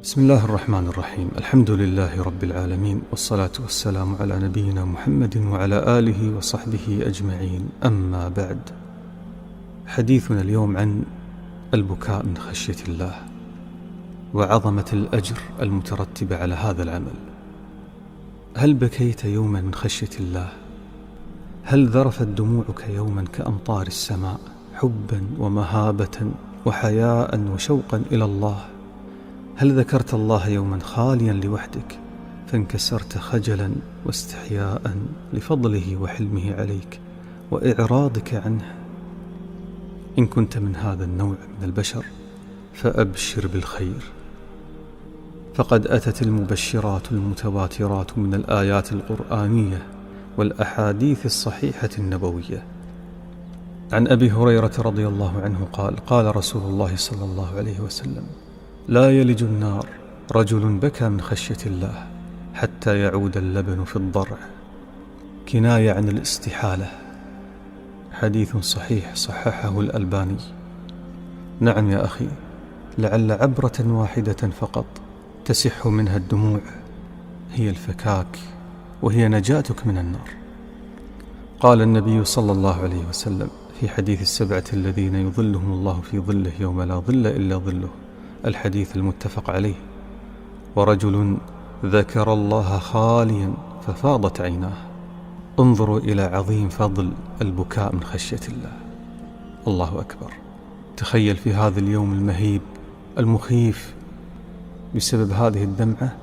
بسم الله الرحمن الرحيم. الحمد لله رب العالمين، والصلاة والسلام على نبينا محمد وعلى آله وصحبه أجمعين. أما بعد، حديثنا اليوم عن البكاء من خشية الله وعظمة الأجر المترتب على هذا العمل. هل بكيت يوما من خشية الله؟ هل ذرفت دموعك يوما كأمطار السماء حبا ومهابة وحياء وشوقا إلى الله؟ هل ذكرت الله يوما خاليا لوحدك فانكسرت خجلا واستحياء لفضله وحلمه عليك وإعراضك عنه؟ إن كنت من هذا النوع من البشر فأبشر بالخير، فقد أتت المبشرات المتواترات من الآيات القرآنية والأحاديث الصحيحة النبوية. عن أبي هريرة رضي الله عنه قال: قال رسول الله صلى الله عليه وسلم: لا يلج النار رجل بكى من خشية الله حتى يعود اللبن في الضرع، كناية عن الاستحالة. حديث صحيح صححه الألباني. نعم يا أخي، لعل عبرة واحدة فقط تسح منها الدموع هي الفكاك، وهي نجاتك من النار. قال النبي صلى الله عليه وسلم في حديث السبعة الذين يظلهم الله في ظله يوم لا ظل إلا ظله، الحديث المتفق عليه: ورجل ذكر الله خاليا ففاضت عيناه. انظروا إلى عظيم فضل البكاء من خشية الله. الله أكبر. تخيل في هذا اليوم المهيب المخيف بسبب هذه الدمعة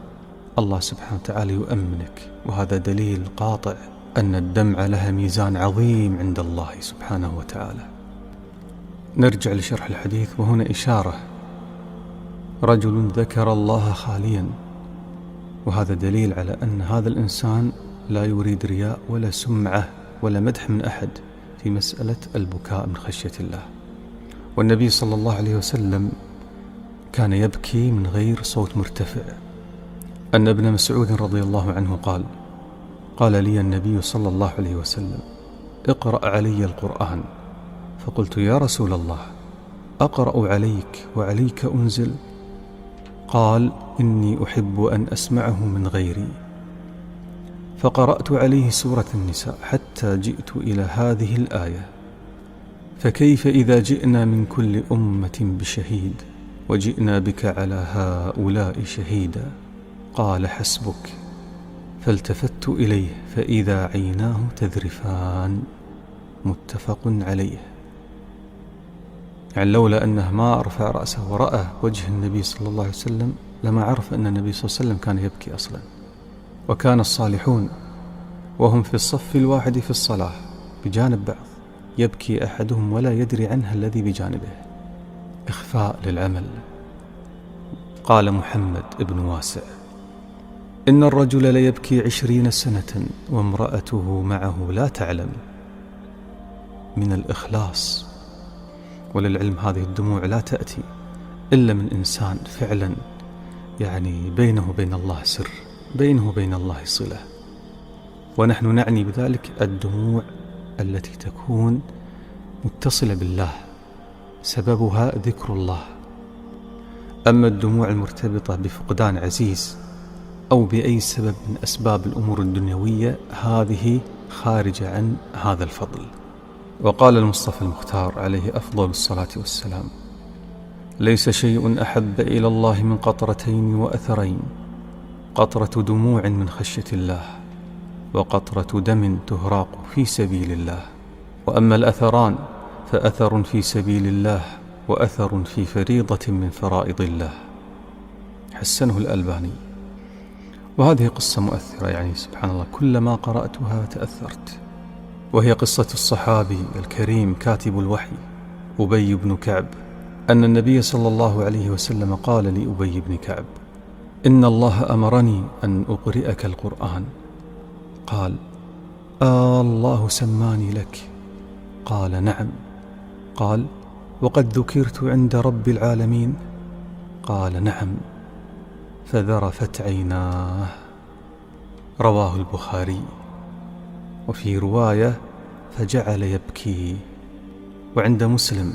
الله سبحانه وتعالى يؤمنك، وهذا دليل قاطع أن الدمعة لها ميزان عظيم عند الله سبحانه وتعالى. نرجع لشرح الحديث، وهنا إشارة: رجل ذكر الله خاليا، وهذا دليل على أن هذا الإنسان لا يريد رياء ولا سمعة ولا مدح من أحد في مسألة البكاء من خشية الله. والنبي صلى الله عليه وسلم كان يبكي من غير صوت مرتفع. أن ابن مسعود رضي الله عنه قال: قال لي النبي صلى الله عليه وسلم: اقرأ علي القرآن. فقلت: يا رسول الله، أقرأ عليك وعليك أنزل؟ قال: إني أحب أن أسمعه من غيري. فقرأت عليه سورة النساء حتى جئت إلى هذه الآية: فكيف إذا جئنا من كل أمة بشهيد وجئنا بك على هؤلاء شهيدا؟ قال: حسبك. فالتفت إليه فإذا عيناه تذرفان. متفق عليه. يعني لولا أنه ما رفع رأسه ورأى وجه النبي صلى الله عليه وسلم لما عرف أن النبي صلى الله عليه وسلم كان يبكي أصلا. وكان الصالحون وهم في الصف الواحد في الصلاة بجانب بعض يبكي أحدهم ولا يدري عنه الذي بجانبه، إخفاء للعمل. قال محمد بن واسع: إن الرجل ليبكي 20 سنة وامرأته معه لا تعلم. من الإخلاص. وللعلم هذه الدموع لا تأتي إلا من إنسان فعلا يعني بينه وبين الله سر، بينه وبين الله صلة. ونحن نعني بذلك الدموع التي تكون متصلة بالله سببها ذكر الله. أما الدموع المرتبطة بفقدان عزيز أو بأي سبب من أسباب الأمور الدنيوية هذه خارجة عن هذا الفضل. وقال المصطفى المختار عليه أفضل الصلاة والسلام: ليس شيء أحب إلى الله من قطرتين وأثرين: قطرة دموع من خشية الله، وقطرة دم تهراق في سبيل الله. وأما الأثران فأثر في سبيل الله وأثر في فريضة من فرائض الله. حسنه الألباني. وهذه قصة مؤثرة، يعني سبحان الله كلما قرأتها تأثرت. وهي قصة الصحابي الكريم كاتب الوحي أبي بن كعب، أن النبي صلى الله عليه وسلم قال لأبي بن كعب: إن الله أمرني أن أقرئك القرآن. قال: الله سماني لك؟ قال: نعم. قال: وقد ذكرت عند رب العالمين؟ قال: نعم. فذرفت عيناه. رواه البخاري. وفي رواية: فجعل يبكي. وعند مسلم